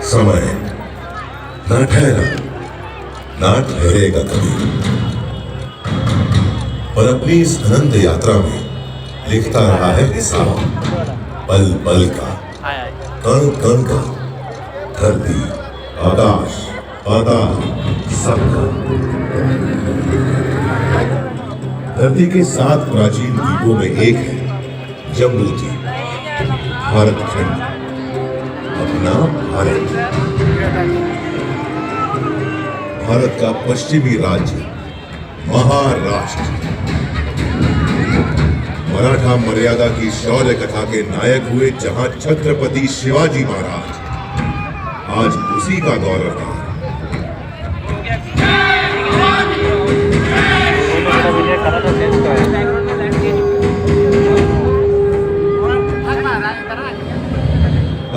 समय न ठहरा ना ठहरेगा कभी, पर अपनी इस अनंत यात्रा में लिखता रहा है हिसाब, पल पल का, कण कण का, धरती आकाश पाताल सबका। धरती के 7 प्राचीन द्वीपों में एक है जम्बू द्वीप, भारत खंड, अपना भारत। भारत का पश्चिमी राज्य महाराष्ट्र, मराठा मर्यादा की शौर्य कथा के नायक हुए जहां छत्रपति शिवाजी महाराज आज उसी का गौरव रहा।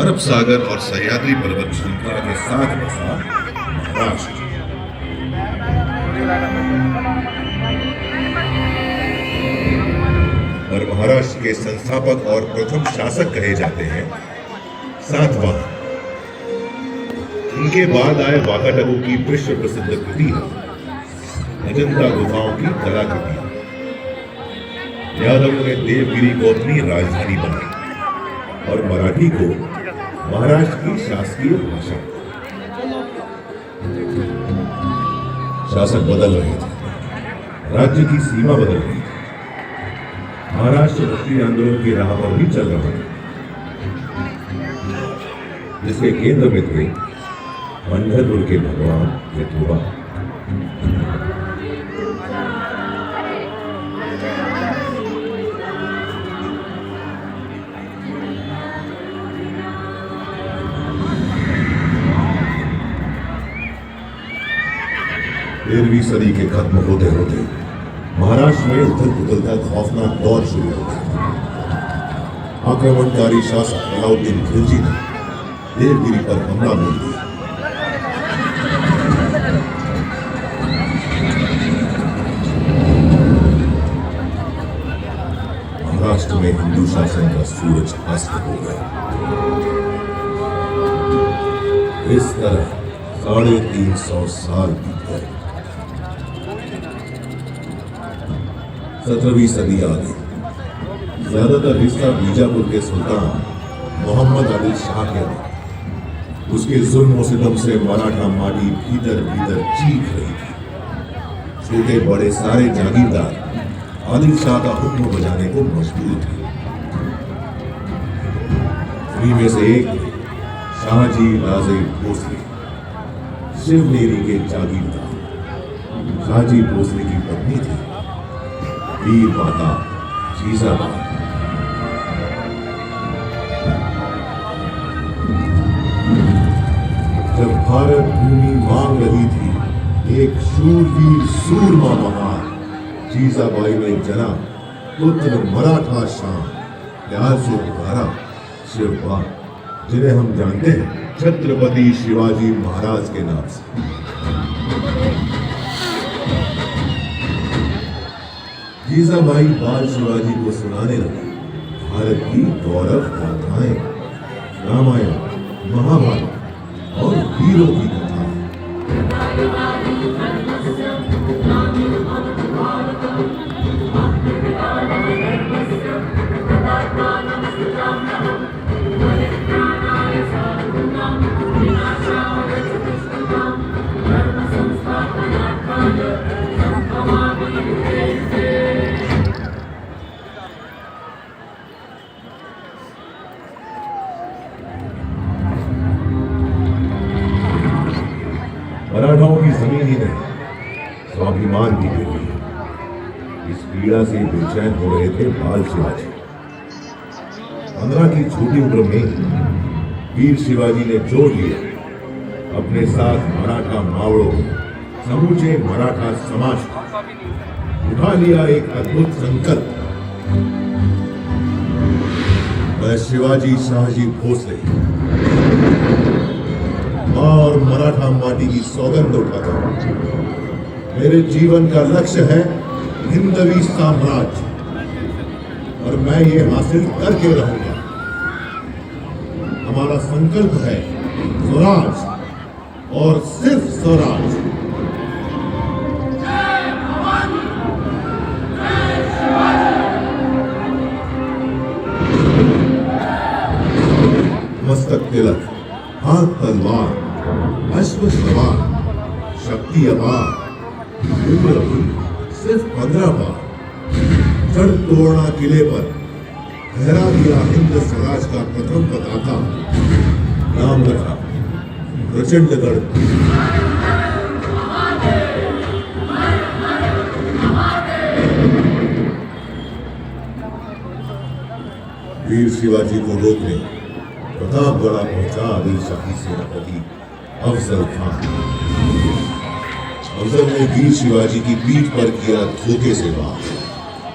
अरब सागर और सह्याद्री पर्वत श्रृंखला के साथ बसा महाराष्ट्र। और महाराष्ट्र के संस्थापक और प्रथम शासक कहे जाते हैं सातवाहन। इनके बाद आए वाकाटकू की विश्व प्रसिद्ध कृति है अजंता गुफाओं की कलाकृति। यादवों ने देवगिरी को अपनी राजधानी बनाई और मराठी को महाराष्ट्र की शासकीय भाषा। शासक बदल रहे थे, राज्य की सीमा बदल रही थी। महाराष्ट्र राष्ट्रीय आंदोलन की राह पर भी चल रहा था, जिसके केंद्र में थे पंढरपुर के भगवान विठोबा। तेरहवीं सदी के खत्म होते होते महाराष्ट्र में उथल पुथल का खौफनाक दौर शुरू हो गया। आक्रमणकारी शासक अलाउद्दीन खिलजी ने देवगिरी पर हमला बोल दिया। महाराष्ट्र में हिंदू शासन का सूरज अस्त हो गया। इस तरह 350 साल बीत गए। 17वीं सदी आ गई। ज्यादातर हिस्सा बीजापुर के सुल्तान मोहम्मद आदिल शाह के थे। उसके जुल्म सितम से मराठा माटी भीतर भीतर चीख रही थी। छोटे बड़े सारे जागीरदार आदिल शाह का हुक्म बजाने को मजबूर थे। उन्हीं में से एक शाहजी राजे भोसले, शिवनेरी के जागीरदार। शाहजी भोसले की पत्नी थी वीर माता जीजाबाई। जब भारत भूमि मांग रही थी एक शूरवीर सूरमा महान, जीजाबाई ने जना पुत्र मराठा शान प्यार से पुकारा शिवबा, जिन्हें हम जानते हैं छत्रपति शिवाजी महाराज के नाम से। जीजाबाई बाल शिवाजी को सुनाने लगी भारत की गौरव गाथाएं, रामायण, महाभारत और वीरों की कथाएं। मराठाओं की जमीन ही नहीं, स्वाभिमान भी गिर गई। इस पीड़ा से बेचैन हो रहे थे बाल शिवाजी। 15 की छोटी उम्र में वीर शिवाजी ने जोड़ लिया अपने साथ मराठा मावड़ों को, समूचे मराठा समाज को। उठा लिया एक अद्भुत संकल्प। मैं शिवाजी शाहजी भोसले और मराठा माटी की सौगंध उठाता हूं। मेरे जीवन का लक्ष्य है हिंदवी साम्राज्य। और मैं ये हासिल करके रहूंगा। हमारा संकल्प है स्वराज और सिर्फ स्वराज। मस्तक तिलक, हाथ तलवार, अश्व सवार, शक्ति अपार, उम्र सिर्फ 15 बार। जड़ तोड़ना किले पर फहरा दिया हिंद स्वराज का प्रथम पताका। नाम रखा प्रचंडगढ़। वीर शिवाजी को रोकने प्रतापगढ़ पहुंचा आदिल शाही सेनापति अफजल खान। अफजल ने वीर शिवाजी की पीठ पर किया धोखे से वार।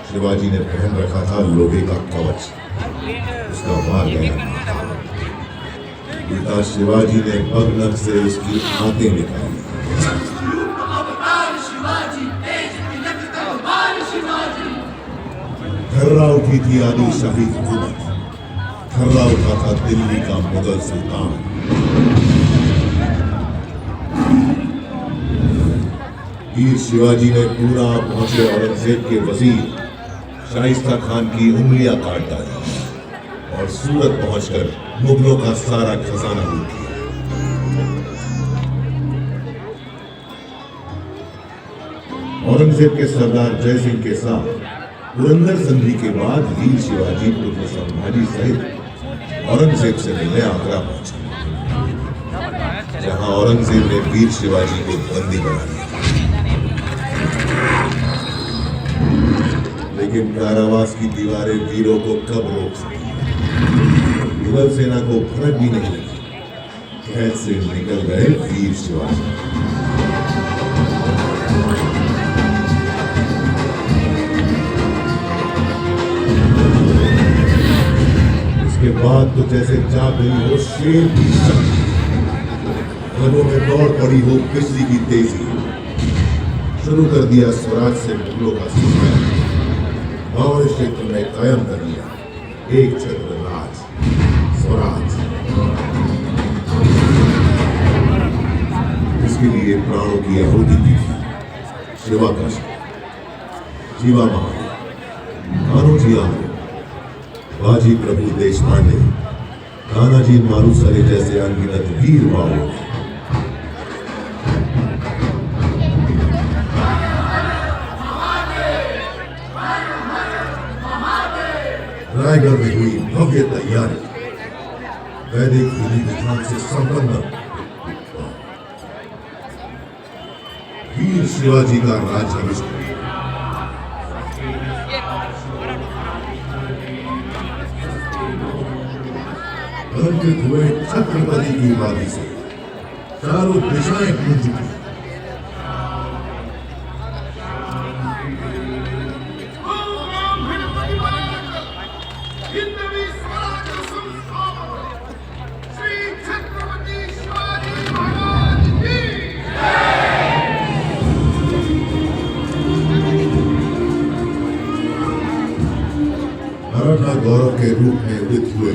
शिवाजी ने पहन रखा था लोहे का कवच, उसका वार गया। पिता शिवाजी ने पगनख से उसकी आंतें निकाली। थर्रा उठी थी आदिल शाही हुकूमत, थर्रा उठा था दिल्ली का मुगल सुल्तान। वीर शिवाजी ने पूरा पहुंचे औरंगजेब के वजीर शाइस्ता खान की उंगलियां काट डाली और सूरत पहुंचकर मुगलों का सारा खजाना लूट लिया। औरंगजेब के सरदार जय सिंह के साथ पुरंदर संधि के बाद वीर शिवाजी पुत्र संभाजी सहित औरंगजेब से मिलने आगरा पहुंचे, जहां औरंगजेब ने वीर शिवाजी को बंदी बना लिया। लेकिन कारावास की दीवारें वीरों को कब रोक सकी? मुगल सेना को फर्क भी नहीं लगी। कैद से निकल गए वीर शिवाजी। इसके बाद तो जैसे जा गई हो शेर की शक्ति, रगों में दौड़ पड़ी हो बिजली की तेजी। शुरू कर दिया स्वराज से मुगलों का सिलसिला। और क्षेत्र में कायम कर लिया एक छत्र राज, स्वराज। इसके लिए प्राणों की आहुति दी थी शिवा काशी, जीवा महाराज, कान्होजी आमरे, बाजी प्रभु देशपांडे, कान्हाजी मालूसरे जैसे अनगिनत वीर बाबू। रायगढ़ में हुई भव्य तैयारी वैदिक विधि विधान से संपन्न। वीर शिवाजी का राज्याभिषेक। अलंकृत हुए छत्रपति की उपाधि से चारों दिशाएं गूंज चुकी। मराठा गौरव के रूप में उदित हुए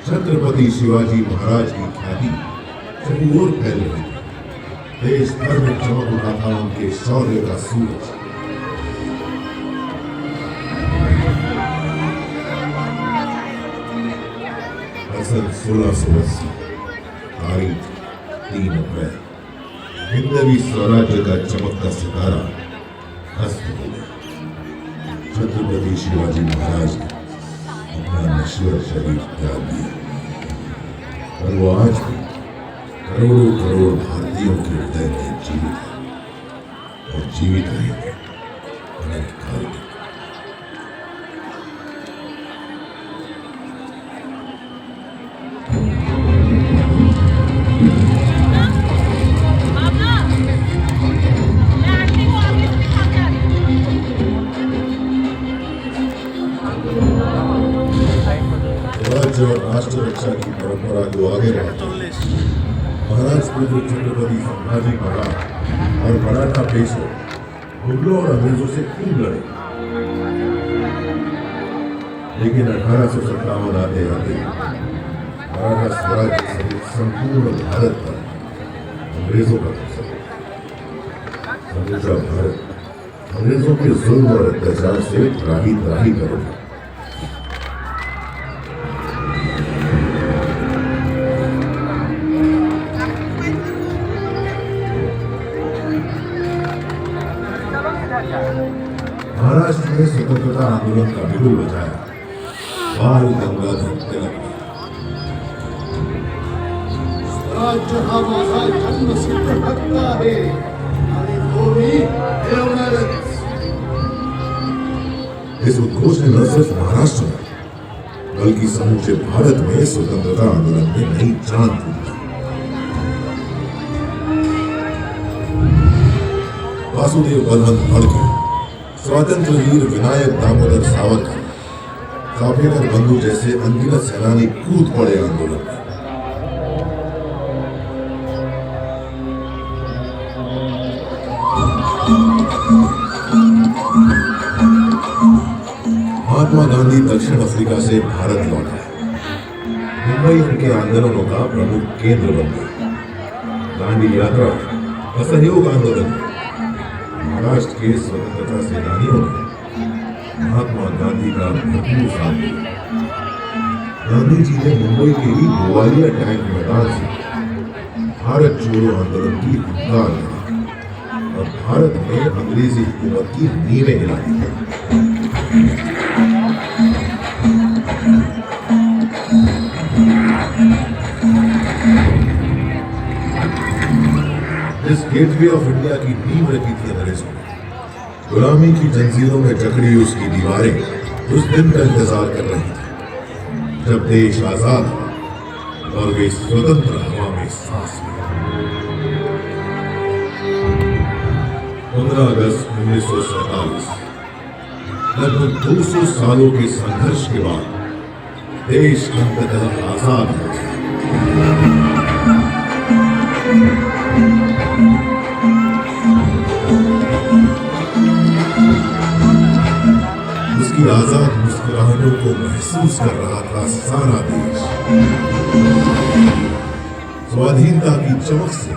छत्रपति शिवाजी महाराज की ख्याति चहुओर फैल रही थी। देश भर में चमक उठा था उनके शौर्य का सूरज। सन 1680 तारीख 3 अप्रैल हिंदवी स्वराज्य का चमकता सितारा अस्त हो गया। छत्रपति शिवाजी महाराज ने अपना नश्वर शरीर त्याग दिया और वो आज भी करोड़ों करोड़ भारतीयों के हृदय में जीवित है और जीवित रहेंगे अनंत काल तक। राज्य और राष्ट्र रक्षा की परंपरा को आगे बढ़ाते हुए महाराज पुत्र छत्रपति संभाजी महाराज और मराठा पेशवे मुगलों और अंग्रेजों से खूब लड़े। लेकिन 1857 आते आते मराठा स्वराज्य सहित संपूर्ण भारत पर अंग्रेजों का कब्जा हो गया। समूचा भारत अंग्रेजों के जुल्म और अत्याचार से त्राही त्राही कर उठा। महाराष्ट्र में स्वतंत्रता आंदोलन का बिगुल बजाया बाल गंगाधर तिलक ने। स्वराज्य हा माझा जन्मसिद्ध हक्क आहे आणि तो मी मिळवणारच। इस उद्घोष ने न सिर्फ महाराष्ट्र में बल्कि समूचे भारत में स्वतंत्रता आंदोलन में नई जान फूंकी। वासुदेव बलवंत फडके, स्वातंत्र वीर विनायक दामोदर सावरकर, काफेकर बंधु जैसे अनगिनत सेनानी कूद पड़े आंदोलन में। महात्मा गांधी दक्षिण अफ्रीका से भारत लौटे। मुंबई उनके आंदोलनों का प्रमुख केंद्र बन गया। दांडी यात्रा, असहयोग आंदोलन, महाराष्ट्र के स्वतंत्रता सेनानियों ने महात्मा गांधी का भरपूर साथ दिया। गांधी जी ने मुंबई के ही गोवालिया टैंक मैदान से भारत छोड़ो आंदोलन की हुंकार दी और भारत में अंग्रेजी हुकूमत की नींवें हिला दी। इस गेटवे ऑफ इंडिया की नींव रखी थी अंग्रेजों ने। गुलामी की जंजीरों में जकड़ी उसकी दीवारें उस दिन का इंतजार कर रही थी जब देश आजाद हो और वे स्वतंत्र हवा में सांस लें। 15 अगस्त 1947 लगभग 200 सालों के संघर्ष के बाद देश अंततः आजाद हो गया। उसकी आजाद मुस्कुराहटों को महसूस कर रहा था सारा देश। स्वाधीनता की चमक से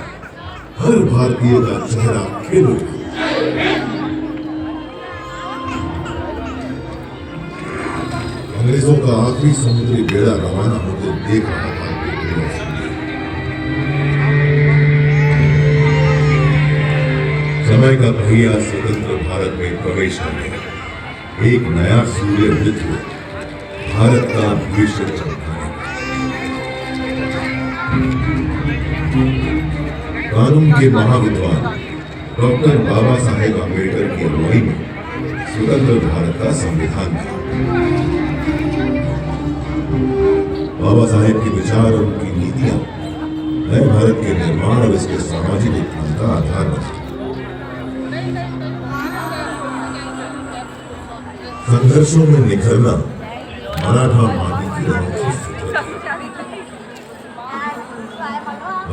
हर भारतीय का चेहरा खिल उठा। अंग्रेजों का आखिरी समुद्री बेड़ा रवाना होते देख रहा था। समय का पहिया स्वतंत्र भारत में प्रवेश कर गया। एक नया सूर्य उदित हुआ, भारत का भविष्य चमकाने। कानून के महाविद्वान डॉक्टर बाबा साहेब अम्बेडकर की अगुवाई में स्वतंत्र भारत का संविधान था। बाबा साहेब के विचार और उनकी नीतियां नए भारत के निर्माण और इसके सामाजिक उत्थान का आधार बनी। संघर्षों में निखरना मराठा माटी की अनोखी फितरत है।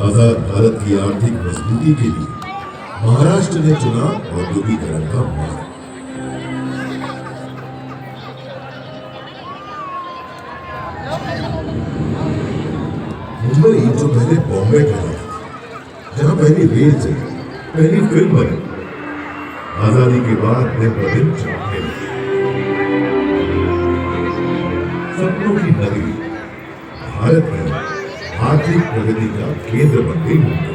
आजाद भारत की आर्थिक मजबूती के लिए महाराष्ट्र ने चुना औद्योगिकरण का मार्ग। मुंबई जो पहले बॉम्बे कहलाता था, जहां पहली रेल चली, पहली फिल्म बनी, आजादी के बाद दिन ब दिन चमकने लगी। सपनों की नगरी भारत में आर्थिक प्रगति का केंद्र बन गई मुंबई।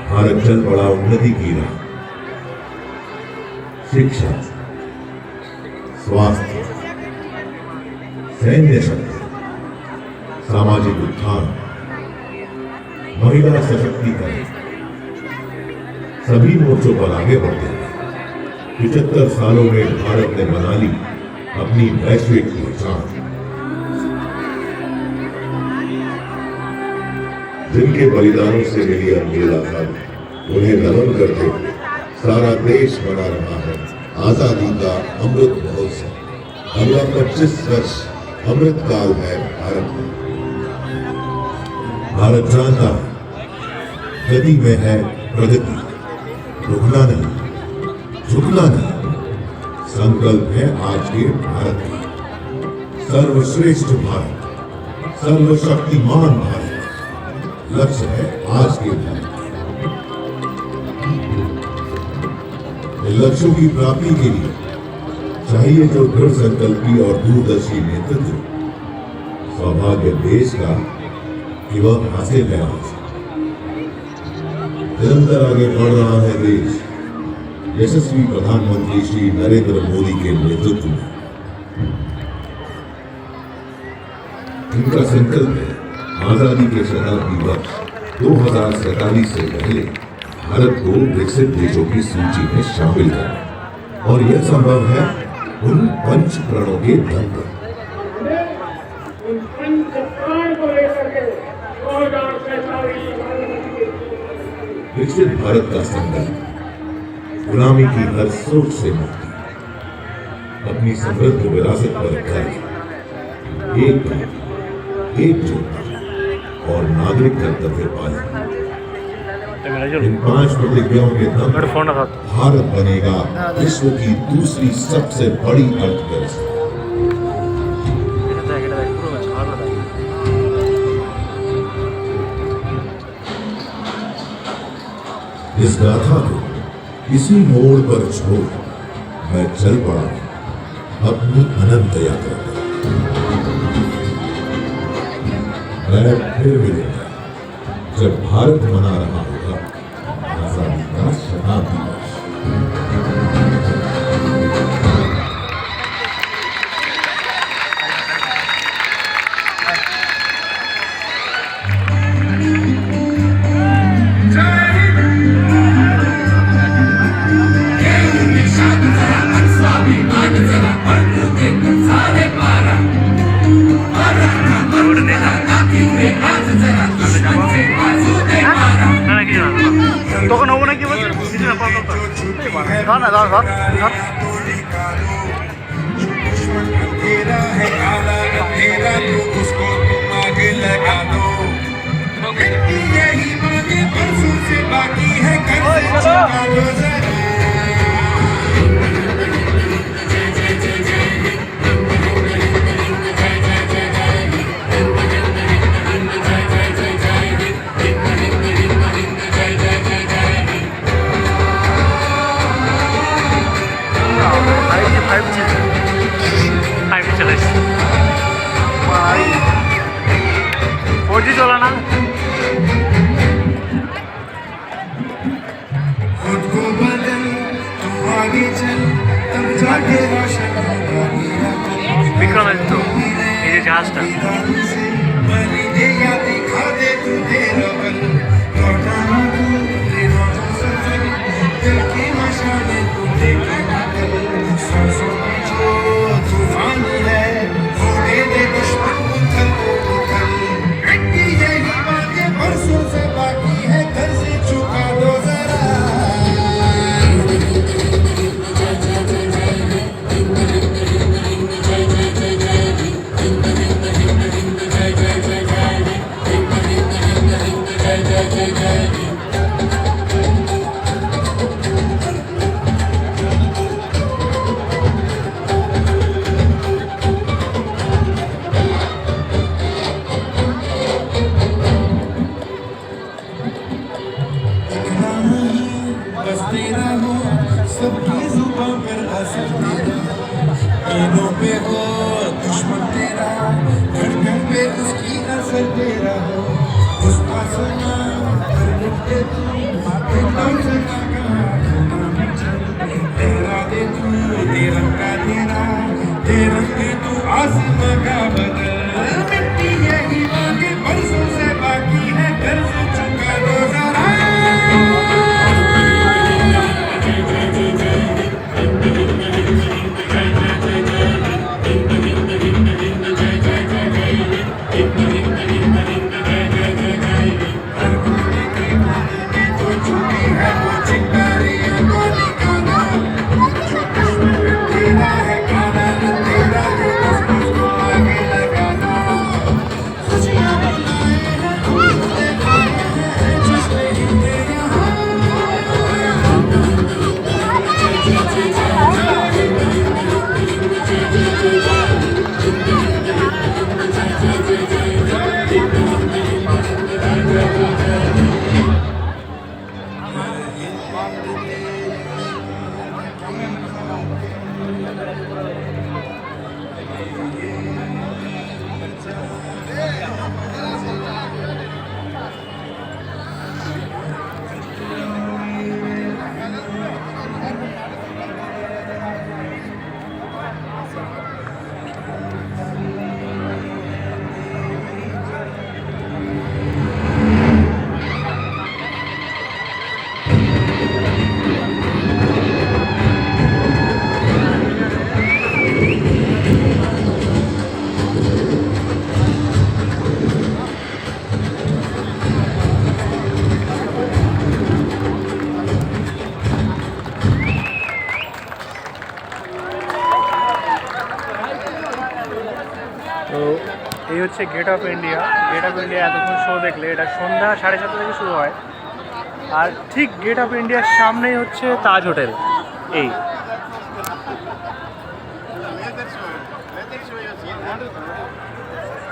भारत चल पड़ा उन्नति की राह। शिक्षा, स्वास्थ्य, सैन्य शक्ति, सामाजिक उत्थान, महिला सशक्तिकरण, सभी मोर्चों पर आगे बढ़ते हैं। 75 सालों में भारत ने बना ली अपनी वैश्विक पहचान। जिनके बलिदानों से मिली अमूल्य आजादी, उन्हें नमन करते हुए सारा देश मना रहा है आजादी का अमृत महोत्सव। अगला 25 वर्ष अमृत काल है भारत में। भारत जानता है गति में है प्रगति, रुकना नहीं, झुकना नहीं। संकल्प है आज के भारत का, सर्वश्रेष्ठ भारत, सर्वशक्तिमान भारत। लक्ष्य है आज के भारत के लक्ष्यों की प्राप्ति के लिए चाहिए जो दृढ़ संकल्पी और दूरदर्शी नेतृत्व। सौभाग्य देश का कि वह हासिल है आज। निरंतर आगे बढ़ रहा है देश यशस्वी प्रधानमंत्री श्री नरेंद्र मोदी के नेतृत्व में। इनका संकल्प है आजादी के शताब्दी वर्ष 2047 से पहले भारत को विकसित देशों की सूची में शामिल करना, और यह संभव है उन पंच प्रणों के दम पर। उन पंच प्राण को लेकर के 2047 विकसित भारत का संकल्प, गुलामी की हर सोच से मुक्ति, अपनी समृद्ध विरासत पर गर्व, एक भारत, एकजुटता और नागरिक कर्तव्य पालन। इन 5 प्रतिज्ञाओं के दम पर भारत बनेगा विश्व की दूसरी सबसे बड़ी अर्थव्यवस्था। इस गाथा को इसी मोड़ पर छोड़ मैं चल पड़ा अपनी अनंत यात्रा पर। मैं फिर मिलूंगा जब भारत मना रहा होगा आजादी का शताब्दी वर्ष। তখন হবো নাকি বলছে কিছু না পাবো ধর না ধর ধর ধর तेरा है काला तेरा तो उसको तुम आगे लगा दो। मिट्टी यही मांगे बरसों से बाकी है कर्ज चुका दो जरा। फाइव चले 4G चला ना खुद को बदल तू आगे चल तब जाके रोशन होगा मेरा कल। विक्रम है तो ये जहाज था बलि दे या दिखा दे तू तेरा बल। लौटा ना तू तेरा जो सफर दिल की मशाले तू लेके ना कल। सांसों की जो तूफान है वो दे दे दुश्मन उथल को उथल। मिट्टी यही मांगे बरसों से बाकी है कर्ज चुका दो जरा। दिखना नहीं बस तेरा हो सबकी जुबां पर असर तेरा। ईनों पे हो दुश्मन तेरा धड़कन पे उसकी असर तेरा हो। उसका सुना कर लिखते तू एकदम से तेरा दे तू तेरंग का तेरा तेरंग दे तू आसमां का बदल। मिट्टी यही मांगे बरसों से बाकी है कर्ज चुका दो जरा। तो छुट्टी है वो चिंगारी गोली का नाम। तेरा है काला तेरा जो उसको आगे लगा তো এই হচ্ছে gate of India. Gate of India এতক্ষণ শো দেখলে এটা সন্ধ্যা 7:30 থেকে শুরু হয়। আর ঠিক গেট অফ ইন্ডিয়ার সামনেই হচ্ছে তাজ হোটেল। এই